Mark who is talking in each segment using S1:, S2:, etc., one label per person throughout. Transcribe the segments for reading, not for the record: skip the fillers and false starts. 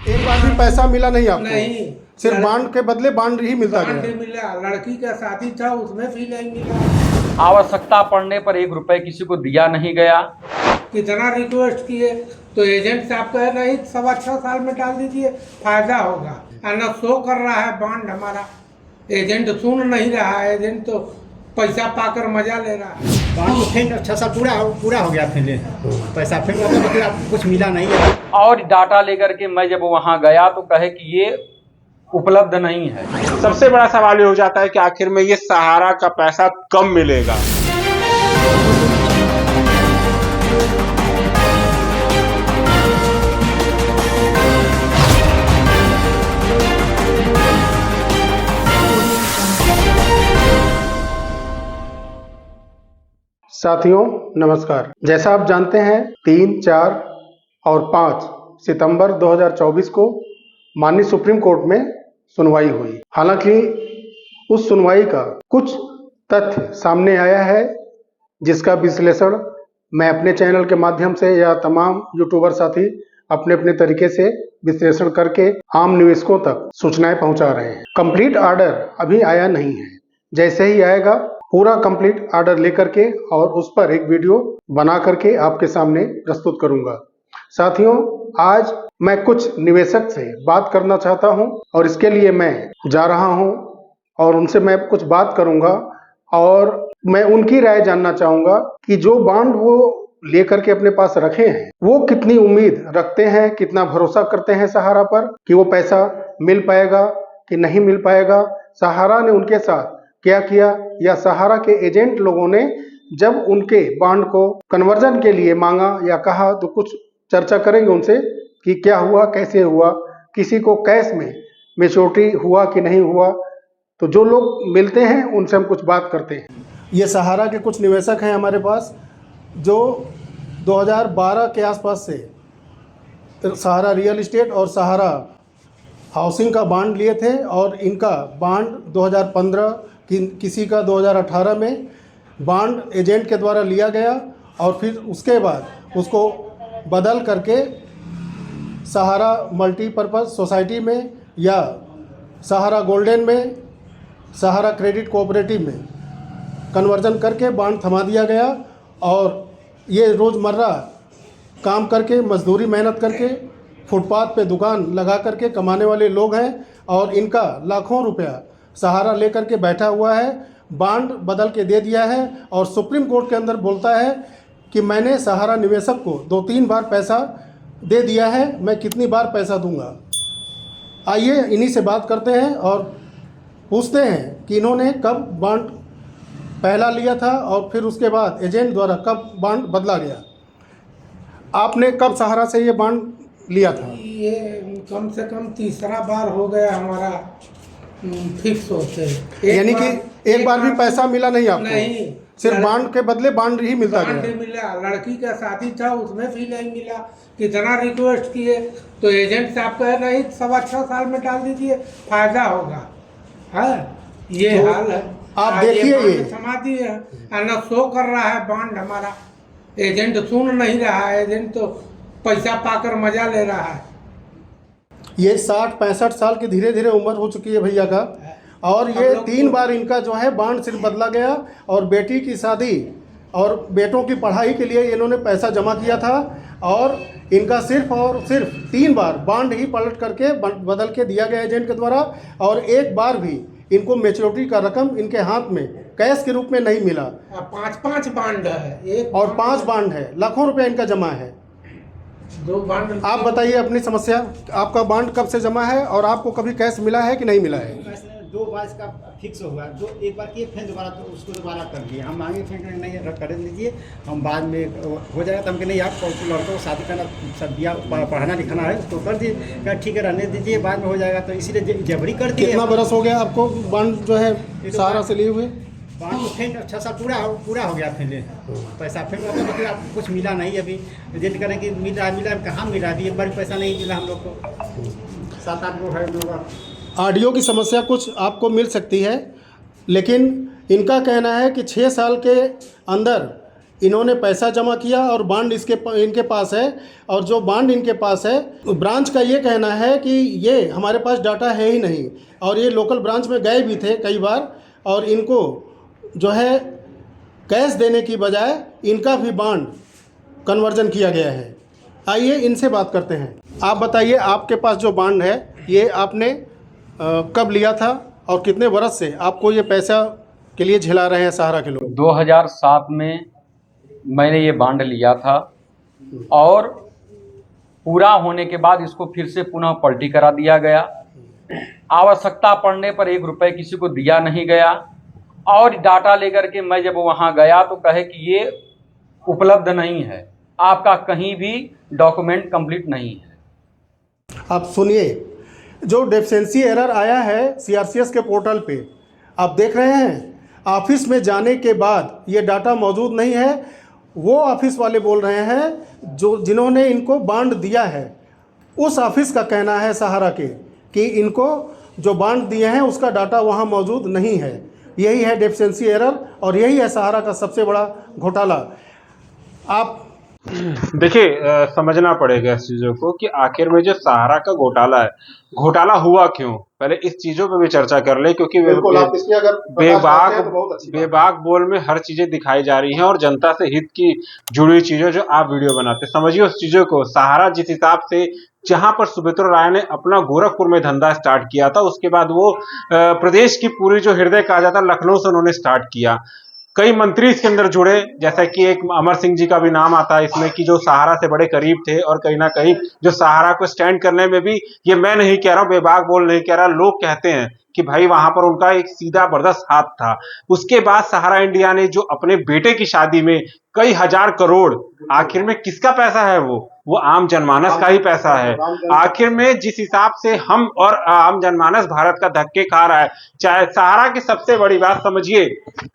S1: एक बार भी पैसा मिला नहीं आपको?
S2: नहीं,
S1: सिर्फ बांड के बदले बांड ही मिलता
S2: बांड
S1: गया?
S2: मिला, लड़की का शादी था उसमें भी नहीं मिला।
S3: आवश्यकता पड़ने पर 1 रुपए किसी को दिया नहीं गया।
S2: कितना रिक्वेस्ट किए तो एजेंट साहब कह रहे 6.25 साल में डाल दीजिए, फायदा होगा। न शो कर रहा है बांड हमारा, एजेंट सुन नहीं रहा है, एजेंट तो पैसा पाकर मजा ले रहा है।
S4: बांड फिर 6 साल पूरा हो गया, फिर पैसा फिर मतलब कुछ मिला नहीं है।
S3: और डाटा लेकर के मैं जब वहां गया तो कहे कि ये उपलब्ध नहीं है।
S5: सबसे बड़ा सवाल ये हो जाता है कि आखिर में ये सहारा का पैसा कब मिलेगा।
S1: साथियों नमस्कार। जैसा आप जानते हैं 3, 4 और 5 सितंबर 2024 को माननीय सुप्रीम कोर्ट में सुनवाई हुई। हालांकि उस सुनवाई का कुछ तथ्य सामने आया है जिसका विश्लेषण मैं अपने चैनल के माध्यम से या तमाम यूट्यूबर साथी अपने अपने तरीके से विश्लेषण करके आम निवेशकों तक सूचनाएं पहुंचा रहे हैं। कंप्लीट ऑर्डर अभी आया नहीं है, जैसे ही आएगा पूरा कंप्लीट ऑर्डर लेकर के और उस पर एक वीडियो बना करके आपके सामने प्रस्तुत करूंगा। साथियों, आज मैं कुछ निवेशक से बात करना चाहता हूं और इसके लिए मैं जा रहा हूं और उनसे मैं कुछ बात करूंगा और मैं उनकी राय जानना चाहूंगा कि जो बॉन्ड वो लेकर के अपने पास रखे हैं वो कितनी उम्मीद रखते हैं, कितना भरोसा करते हैं सहारा पर कि वो पैसा मिल पाएगा कि नहीं मिल पाएगा। सहारा ने उनके साथ क्या किया या सहारा के एजेंट लोगों ने जब उनके बॉन्ड को कन्वर्जन के लिए मांगा या कहा, तो कुछ चर्चा करेंगे उनसे कि क्या हुआ, कैसे हुआ, किसी को कैश में मैच्योरिटी हुआ कि नहीं हुआ। तो जो लोग मिलते हैं उनसे हम कुछ बात करते हैं। ये सहारा के कुछ निवेशक हैं हमारे पास जो 2012 के आसपास से सहारा रियल इस्टेट और सहारा हाउसिंग का बॉन्ड लिए थे और इनका बॉन्ड 2015 किसी का 2018 में बॉन्ड एजेंट के द्वारा लिया गया और फिर उसके बाद उसको बदल करके सहारा मल्टीपर्पज़ सोसाइटी में या सहारा गोल्डन में, सहारा क्रेडिट कोऑपरेटिव में कन्वर्जन करके बॉन्ड थमा दिया गया। और ये रोज़मर्रा काम करके, मजदूरी मेहनत करके, फुटपाथ पे दुकान लगा करके कमाने वाले लोग हैं और इनका लाखों रुपया सहारा लेकर के बैठा हुआ है। बॉन्ड बदल के दे दिया है और सुप्रीम कोर्ट के अंदर बोलता है कि मैंने सहारा निवेशक को 2-3 बार पैसा दे दिया है, मैं कितनी बार पैसा दूंगा। आइए इन्हीं से बात करते हैं और पूछते हैं कि इन्होंने कब बॉन्ड पहला लिया था और फिर उसके बाद एजेंट द्वारा कब बॉन्ड बदला गया। आपने कब सहारा से ये बॉन्ड लिया था?
S2: ये कम से कम तीसरा बार हो गया हमारा फिक्स होते।
S1: यानी कि एक बार भी पैसा मिला नहीं आपको?
S2: नहीं,
S1: सिर्फ बॉन्ड के बदले बांड ही मिलता
S2: बांड
S1: गया?
S2: मिला, लड़की का शादी था उसमें भी नहीं मिला। कितना रिक्वेस्ट किए तो एजेंट साहब कह रहे 6.25 साल में डाल दीजिए, फायदा होगा। है ये
S1: तो
S2: हाल है।
S1: आप देखिए ये
S2: समाधि है, न शो कर रहा है बांड हमारा, एजेंट सुन नहीं रहा है, एजेंट तो पैसा पाकर मजा ले रहा है।
S1: ये 60-65 साल की धीरे धीरे उम्र हो चुकी है भैया का और ये 3 बार इनका जो है बॉन्ड सिर्फ बदला गया और बेटी की शादी और बेटों की पढ़ाई के लिए इन्होंने पैसा जमा किया था और इनका सिर्फ और सिर्फ 3 बार बॉन्ड ही पलट करके बदल के दिया गया एजेंट के द्वारा और एक बार भी इनको मैच्योरिटी का रकम इनके हाथ में कैश के रूप में नहीं मिला।
S2: 5 बॉन्ड है, एक
S1: और 5 बॉन्ड है, लाखों रुपया इनका जमा है।
S2: 2 बॉन्ड।
S1: आप बताइए अपनी समस्या, आपका बॉन्ड कब से जमा है और आपको कभी कैश मिला है कि नहीं मिला है?
S4: 2 बार का फिक्स हुआ, एक बार किए फिर दोबारा तो उसको दोबारा कर दिए। हम मांगे फिर नहीं कर दीजिए, हम बाद में हो जाएगा। तो हम नहीं, आप लड़कों को शादी करना, सब दिया पढ़ाना लिखाना है उसको कर दिए। क्या ठीक है, रहने दीजिए, बाद में हो जाएगा। तो इसीलिए जबरी कर दिए।
S1: कितना बरस हो गया आपको बॉन्ड जो है सहारा से लिए हुए?
S4: बॉन्ड फिर 6 साल पूरा हो गया, फिर पैसा फिर मतलब कुछ मिला नहीं। अभी एजेंट करें कि मिला कहाँ मिला, अभी एक बार पैसा नहीं मिला हम लोग को। 7-8 लोग है लोग।
S1: ऑडियो की समस्या कुछ आपको मिल सकती है, लेकिन इनका कहना है कि 6 साल के अंदर इन्होंने पैसा जमा किया और बांड इनके पास है, और जो बांड इनके पास है, ब्रांच का ये कहना है कि ये हमारे पास डाटा है ही नहीं, और ये लोकल ब्रांच में गए भी थे कई बार, और इनको जो है कैश देने की बजाय इनका भी बांड कन्वर्जन किया गया है। आइए इनसे बात करते हैं। आप बताइए, आपके पास जो बांड है ये आपने कब लिया था और कितने वर्ष से आपको ये पैसा के लिए झेला रहे हैं सहारा के लोग?
S3: 2007 में मैंने ये बांड लिया था और पूरा होने के बाद इसको फिर से पुनः पलटी करा दिया गया। आवश्यकता पड़ने पर 1 रुपये किसी को दिया नहीं गया, और डाटा लेकर के मैं जब वहाँ गया तो कहे कि ये उपलब्ध नहीं है, आपका कहीं भी डॉक्यूमेंट कंप्लीट नहीं है।
S1: आप सुनिए, जो डेफिशिएंसी एरर आया है सीआरसीएस के पोर्टल पे, आप देख रहे हैं, ऑफिस में जाने के बाद ये डाटा मौजूद नहीं है। वो ऑफिस वाले बोल रहे हैं जिन्होंने इनको बांड दिया है, उस ऑफिस का कहना है सहारा के कि इनको जो बांड दिए हैं उसका डाटा वहाँ मौजूद नहीं है। यही है डेफिशिएंसी एरर, और यही है सहारा का सबसे बड़ा घोटाला। आप
S5: देखिए, समझना पड़ेगा इस चीजों को कि आखिर में जो सहारा का घोटाला है, घोटाला हुआ क्यों, पहले इस चीजों पे भी चर्चा कर ले, क्योंकि बेबाक बोल में हर चीजें दिखाई जा रही हैं और जनता से हित की जुड़ी हुई चीजें जो आप वीडियो बनाते, समझिए उस चीजों को। सहारा जिस हिसाब से, जहां पर सुमित्रा राय ने अपना गोरखपुर में धंधा स्टार्ट किया था, उसके बाद वो प्रदेश की पूरी जो हृदय कहा जाता लखनऊ से उन्होंने स्टार्ट किया। कई मंत्री इसके अंदर जुड़े, जैसा कि एक अमर सिंह जी का भी नाम आता है इसमें, कि जो सहारा से बड़े करीब थे, और कहीं ना कहीं जो सहारा को स्टैंड करने में भी, ये मैं नहीं कह रहा हूं, बेबाक बोल नहीं कह रहा, लोग कहते हैं कि भाई वहां पर उनका एक सीधा बर्दाश्त हाथ था। उसके बाद सहारा इंडिया ने जो अपने बेटे की शादी में कई हजार करोड़, आखिर में किसका पैसा है वो आम जनमानस का ही पैसा है। आखिर में जिस हिसाब से हम और आम जनमानस भारत का धक्के खा रहा है, चाहे सहारा की सबसे बड़ी बात समझिए,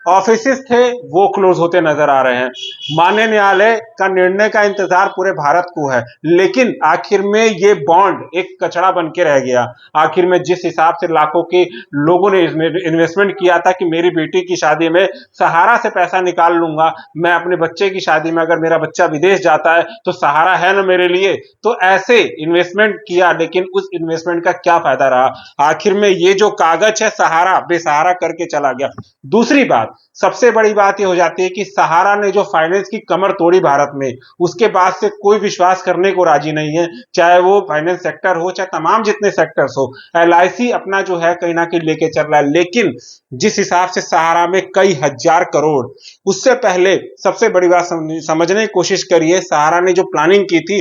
S5: ऑफिसेस थे वो क्लोज होते नजर आ रहे हैं, माननीय न्यायालय का निर्णय का इंतजार पूरे भारत को है, लेकिन आखिर में ये बॉन्ड एक कचरा बन के रह गया। आखिर में जिस हिसाब से लाखों के लोगों ने इसमें इन्वेस्टमेंट किया था कि मेरी बेटी की शादी में सहारा से पैसा निकाल लूंगा, मैं अपने बच्चे की शादी में, अगर मेरा बच्चा विदेश जाता है तो सहारा है ना मेरे लिए, तो ऐसे इन्वेस्टमेंट किया, लेकिन उस इन्वेस्टमेंट का क्या फायदा रहा। आखिर में ये जो कागज है सहारा बेसहारा करके चला गया। दूसरी बात, सबसे बड़ी बात ये हो जाती है कि सहारा ने जो फाइनेंस की कमर तोड़ी भारत में, उसके बाद से कोई विश्वास करने को राजी नहीं है, चाहे वो फाइनेंस सेक्टर हो, चाहे तमाम जितने सेक्टर्स हो। LIC अपना जो है कहीं ना कहीं लेके चल रहा है, लेकिन जिस हिसाब से सहारा में कई हजार करोड़, उससे पहले सबसे बड़ी बात समझने की कोशिश करिए, सहारा ने जो प्लानिंग की थी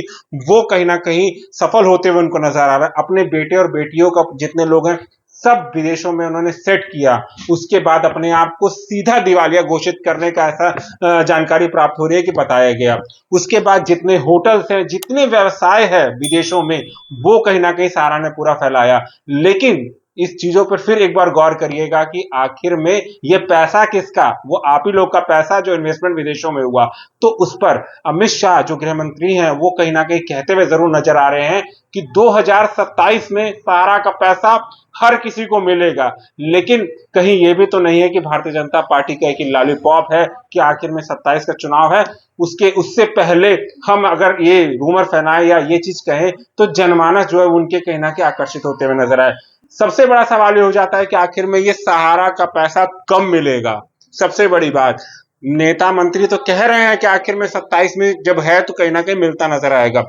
S5: वो कहीं ना कहीं सफल होते हुए उनको नजर आ रहा है। अपने बेटे और बेटियों का जितने लोग हैं सब विदेशों में उन्होंने सेट किया, उसके बाद अपने आप को सीधा दिवालिया घोषित करने का ऐसा जानकारी प्राप्त हो रही है कि बताया गया। उसके बाद जितने होटल्स हैं, जितने व्यवसाय है विदेशों में, वो कहीं ना कहीं सहारा ने पूरा फैलाया। लेकिन इस चीजों पर फिर एक बार गौर करिएगा कि आखिर में ये पैसा किसका, वो आप ही लोग का पैसा जो इन्वेस्टमेंट विदेशों में हुआ। तो उस पर अमित शाह जो गृह मंत्री हैं वो कहीं ना कहीं कहते हुए जरूर नजर आ रहे हैं कि 2027 में सहारा का पैसा हर किसी को मिलेगा, लेकिन कहीं ये भी तो नहीं है कि भारतीय जनता पार्टी का एक लॉलीपॉप है कि आखिर में 27 का चुनाव है, उससे पहले हम अगर ये रूमर फैलाएं या ये चीज कहें तो जनमानस जो है उनके कहीं ना कहीं आकर्षित होते हुए नजर आए। सबसे बड़ा सवाल ये हो जाता है कि आखिर में ये सहारा का पैसा कब मिलेगा। सबसे बड़ी बात, नेता मंत्री तो कह रहे हैं कि आखिर में 27 में जब है तो कहीं ना कहीं मिलता नजर आएगा।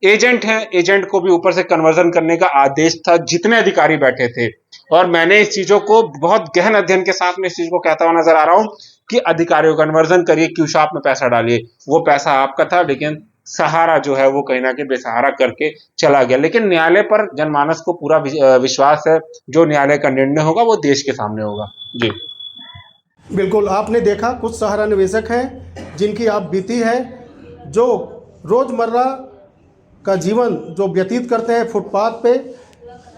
S5: एजेंट हैं, एजेंट को भी ऊपर से कन्वर्जन करने का आदेश था, जितने अधिकारी बैठे थे, और मैंने इस चीजों को बहुत गहन अध्ययन के साथ में इस चीज को कहता हुआ नजर आ रहा हूं कि अधिकारियों को कन्वर्जन करिए, क्यू शॉप में पैसा डालिए। वो पैसा आपका था, लेकिन सहारा जो है वो कहीं ना कहीं बेसहारा करके चला गया। लेकिन न्यायालय पर जनमानस को पूरा विश्वास है, जो न्यायालय का निर्णय होगा वो देश के सामने होगा। जी
S1: बिल्कुल, आपने देखा कुछ सहारा निवेशक हैं जिनकी आप बीती है, जो रोजमर्रा का जीवन जो व्यतीत करते हैं, फुटपाथ पे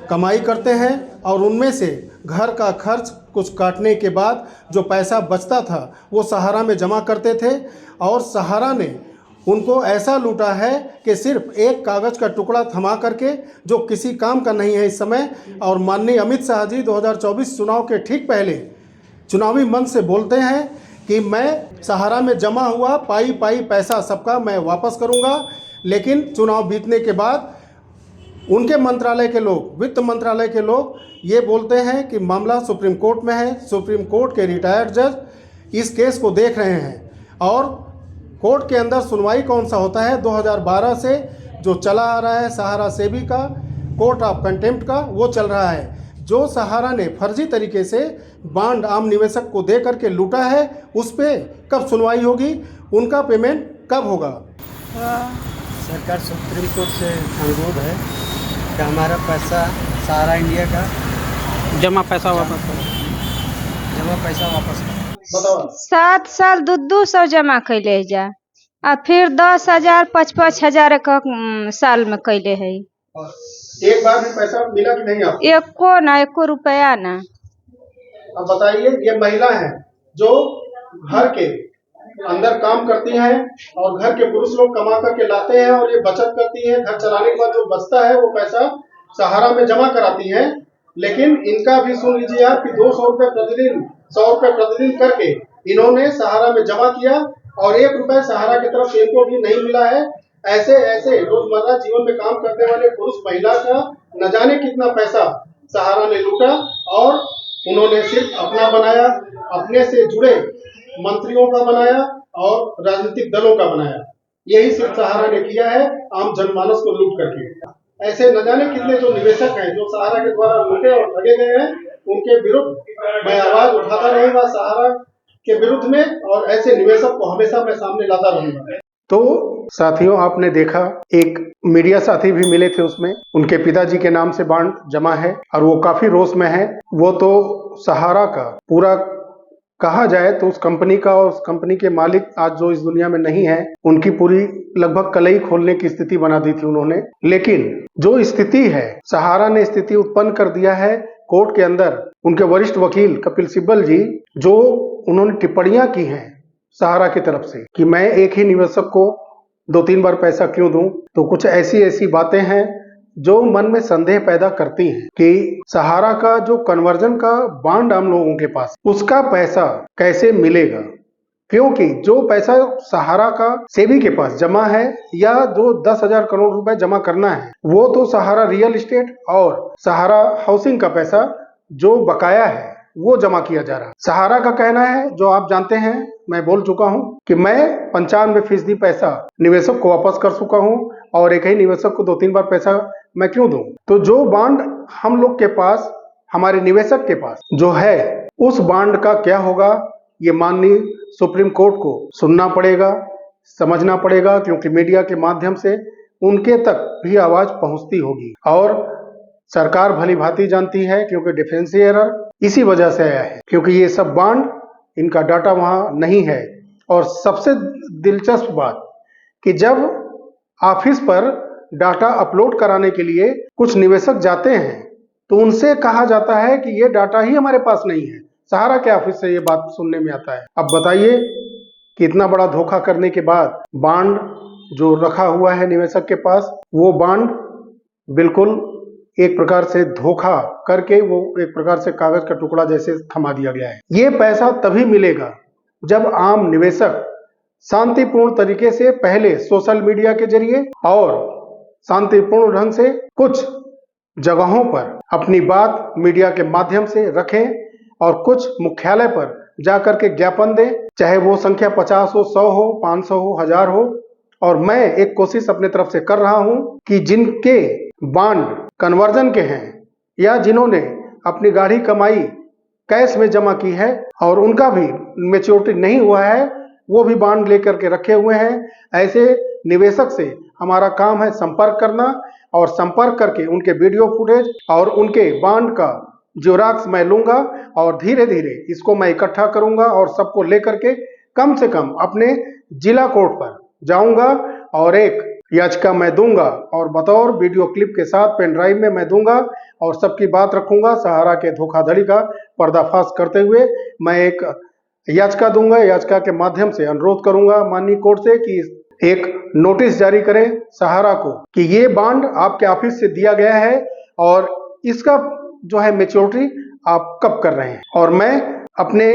S1: कमाई करते हैं, और उनमें से घर का खर्च कुछ काटने के बाद जो पैसा बचता था वो सहारा में जमा करते थे, और सहारा ने उनको ऐसा लूटा है कि सिर्फ एक कागज़ का टुकड़ा थमा करके, जो किसी काम का नहीं है इस समय। और माननीय अमित शाह जी 2024 चुनाव के ठीक पहले चुनावी मंच से बोलते हैं कि मैं सहारा में जमा हुआ पाई पाई पैसा सबका मैं वापस करूंगा। लेकिन चुनाव बीतने के बाद उनके मंत्रालय के लोग, वित्त मंत्रालय के लोग ये बोलते हैं कि मामला सुप्रीम कोर्ट में है, सुप्रीम कोर्ट के रिटायर्ड जज इस केस को देख रहे हैं और कोर्ट के अंदर सुनवाई कौन सा होता है 2012 से जो चला आ रहा है सहारा सेबी का कोर्ट ऑफ कंटेम्प्ट का, वो चल रहा है। जो सहारा ने फर्जी तरीके से बांड आम निवेशक को दे करके लूटा है उस पर कब सुनवाई होगी, उनका पेमेंट कब होगा?
S6: सरकार सुप्रीम कोर्ट से अनुरोध है कि हमारा पैसा सहारा इंडिया का
S7: जमा पैसा वापस करो।
S6: जमा पैसा वापस करो।
S1: बताओ।
S8: 7 साल 200 जमा कैले जा आ फिर 10,000 5,000 का साल में कैले है।
S1: एक बार भी पैसा मिला कि नहीं आपको?
S8: एको रुपया ना।
S1: अब बताइए, ये महिला है जो घर के अंदर काम करती हैं और घर के पुरुष लोग कमा करके लाते हैं और ये बचत करती हैं। घर चलाने के बाद जो बचता है वो पैसा सहारा में जमा कराती हैं। लेकिन इनका भी सुन लीजिए आप कि 200 रुपए प्रतिदिन, 100 रुपए प्रतिदिन करके इन्होंने सहारा में जमा किया और 1 रुपए सहारा की तरफ से इनको भी नहीं मिला है। ऐसे ऐसे रोजमर्रा जीवन में काम करने वाले पुरुष महिला का न जाने कितना पैसा सहारा ने लूटा और उन्होंने सिर्फ अपना बनाया, अपने से जुड़े मंत्रियों का बनाया और राजनीतिक दलों का बनाया। यही सिर्फ सहारा ने किया है आम जनमानस को लूट करके। ऐसे न जाने कितने जो निवेशक हैं जो सहारा के द्वारा लूटे और ठगे गए हैं, उनके विरुद्ध मैं आवाज उठाता रहूंगा सहारा के विरुद्ध में और ऐसे निवेशक को हमेशा मैं सामने लाता रहूंगा। तो साथियों, आपने देखा एक मीडिया साथी भी मिले थे, उसमें उनके पिताजी के नाम से बांड जमा है और वो काफी रोष में है। वो तो सहारा का पूरा कहा जाए तो उस कंपनी का और उस कंपनी के मालिक आज जो इस दुनिया में नहीं है, उनकी पूरी लगभग कलई खोलने की स्थिति बना दी थी उन्होंने। लेकिन जो स्थिति है, सहारा ने स्थिति उत्पन्न कर दिया है कोर्ट के अंदर। उनके वरिष्ठ वकील कपिल सिब्बल जी जो उन्होंने टिप्पणियां की हैं सहारा की तरफ से कि मैं एक ही निवेशक को 2-3 बार पैसा क्यों दूं, तो कुछ ऐसी ऐसी बातें हैं जो मन में संदेह पैदा करती हैं कि सहारा का जो कन्वर्जन का बांड हम लोगों के पास, उसका पैसा कैसे मिलेगा। क्योंकि जो पैसा सहारा का सेबी के पास जमा है या जो 10,000 करोड़ रुपए जमा करना है, वो तो सहारा रियल एस्टेट और सहारा हाउसिंग का पैसा जो बकाया है वो जमा किया जा रहा है। सहारा का कहना है, जो आप जानते हैं, मैं बोल चुका हूं कि मैं 95% पैसा निवेशक को वापस कर चुका हूं और एक ही निवेशक को 2-3 बार पैसा मैं क्यों दूं। तो जो बांड हम लोग के पास, हमारे निवेशक के पास जो है, उस बांड का क्या होगा, ये माननीय सुप्रीम कोर्ट को सुनना पड़ेगा, समझना पड़ेगा, क्योंकि मीडिया के माध्यम से उनके तक भी आवाज पहुंचती होगी। और सरकार भली भांति जानती है, क्योंकि डिफेंस एरर इसी वजह से आया है, क्योंकि ये सब बांड, इनका डाटा वहां नहीं है। और सबसे दिलचस्प बात कि जब ऑफिस पर डाटा अपलोड कराने के लिए कुछ निवेशक जाते हैं तो उनसे कहा जाता है कि ये डाटा ही हमारे पास नहीं है। सहारा के ऑफिस से ये बात सुनने में आता है। अब बताइए कि इतना बड़ा धोखा करने के बाद बांड जो रखा हुआ है निवेशक के पास, वो बांड बिल्कुल एक प्रकार से धोखा करके वो एक प्रकार से कागज का टुकड़ा जैसे थमा दिया गया है। ये पैसा तभी मिलेगा जब आम निवेशक शांतिपूर्ण तरीके से पहले सोशल मीडिया के जरिए और शांतिपूर्ण ढंग से कुछ जगहों पर अपनी बात मीडिया के माध्यम से रखें और कुछ मुख्यालय पर जाकर के ज्ञापन दें, चाहे वो संख्या 50 हो, 100 हो, 500 हो, 1000 हो। और मैं एक कोशिश अपने तरफ से कर रहा हूं कि जिनके बांड कन्वर्जन के हैं या जिन्होंने अपनी गाढ़ी कमाई कैश में जमा की है और उनका भी मैच्योरिटी नहीं हुआ है, वो भी बांड लेकर के रखे हुए हैं, ऐसे निवेशक से हमारा काम है संपर्क करना और संपर्क करके उनके वीडियो फुटेज और उनके बांड का जेरॉक्स मैं लूंगा और धीरे धीरे इसको मैं इकट्ठा करूंगा और सबको लेकर के कम से कम अपने जिला कोर्ट पर जाऊंगा और एक याचिका मैं दूंगा और बतौर वीडियो क्लिप के साथ पेन ड्राइव में मैं दूंगा और सबकी बात रखूंगा। सहारा के धोखाधड़ी का पर्दाफाश करते हुए मैं एक याचिका दूंगा। याचिका के माध्यम से अनुरोध करूंगा माननीय कोर्ट से कि एक नोटिस जारी करें सहारा को कि ये बांड आपके ऑफिस से दिया गया है और इसका जो है मैच्योरिटी आप कब कर रहे हैं। और मैं अपने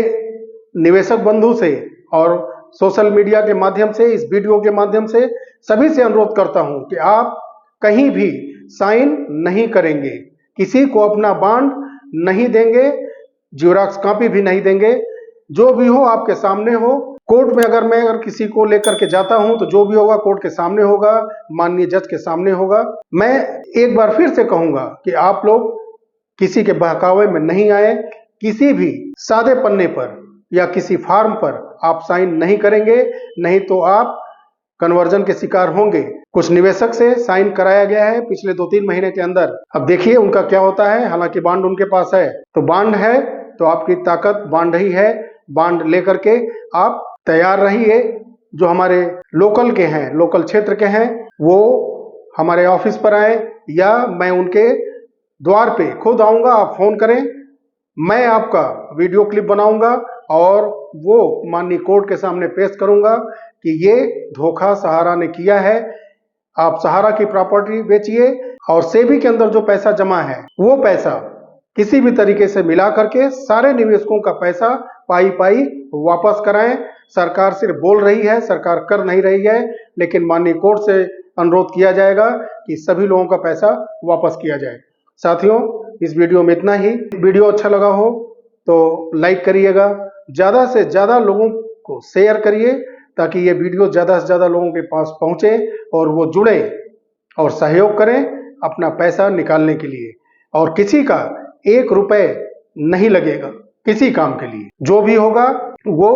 S1: निवेशक बंधु से और सोशल मीडिया के माध्यम से, इस वीडियो के माध्यम से सभी से अनुरोध करता हूं कि आप कहीं भी साइन नहीं करेंगे, किसी को अपना बॉन्ड नहीं देंगे, ज़ेरॉक्स कॉपी भी नहीं देंगे। जो भी हो आपके सामने हो। कोर्ट में अगर किसी को लेकर के जाता हूं तो जो भी होगा कोर्ट के सामने होगा, माननीय जज के सामने होगा। मैं एक बार फिर से कहूंगा कि आप लोग किसी के बहकावे में नहीं आए, किसी भी सादे पन्ने पर या किसी फॉर्म पर आप साइन नहीं करेंगे, नहीं तो आप कन्वर्जन के शिकार होंगे। कुछ निवेशक से साइन कराया गया है पिछले 2-3 महीने के अंदर। अब देखिए उनका क्या होता है। हालांकि बॉन्ड उनके पास है, तो बॉन्ड है तो आपकी ताकत बॉन्ड ही है। बॉन्ड लेकर के आप तैयार रहिए। जो हमारे लोकल के हैं, लोकल क्षेत्र के हैं, वो हमारे ऑफिस पर आए या मैं उनके द्वार पे खुद आऊंगा। आप फोन करें, मैं आपका वीडियो क्लिप बनाऊंगा और वो माननीय कोर्ट के सामने पेश करूंगा कि ये धोखा सहारा ने किया है। आप सहारा की प्रॉपर्टी बेचिए और सेबी के अंदर जो पैसा जमा है वो पैसा किसी भी तरीके से मिला करके सारे निवेशकों का पैसा पाई वापस कराएं। सरकार सिर्फ बोल रही है, सरकार कर नहीं रही है, लेकिन माननीय कोर्ट से अनुरोध किया जाएगा कि सभी लोगों का पैसा वापस किया जाए। साथियों, इस वीडियो में इतना ही। वीडियो अच्छा लगा हो तो लाइक करिएगा, ज़्यादा से ज़्यादा लोगों को शेयर करिए ताकि ये वीडियो ज़्यादा से ज़्यादा लोगों के पास पहुँचे और वो जुड़े और सहयोग करें अपना पैसा निकालने के लिए। और किसी का 1 रुपए नहीं लगेगा किसी काम के लिए। जो भी होगा वो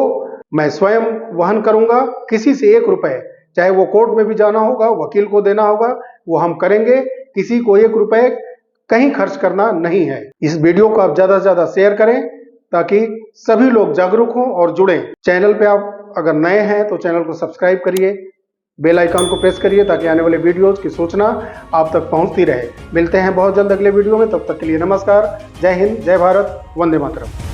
S1: मैं स्वयं वहन करूंगा। किसी से 1 रुपए, चाहे वो कोर्ट में भी जाना होगा, वकील को देना होगा, वो हम करेंगे। किसी को 1 रुपए कहीं खर्च करना नहीं है। इस वीडियो को आप ज्यादा से ज्यादा शेयर करें ताकि सभी लोग जागरूक हों और जुड़ें। चैनल पे आप अगर नए हैं तो चैनल को सब्सक्राइब करिए, बेल आइकन को प्रेस करिए ताकि आने वाले वीडियोज की सूचना आप तक पहुंचती रहे। मिलते हैं बहुत जल्द अगले वीडियो में, तब तक के लिए नमस्कार। जय हिंद, जय भारत, वंदे मातरम।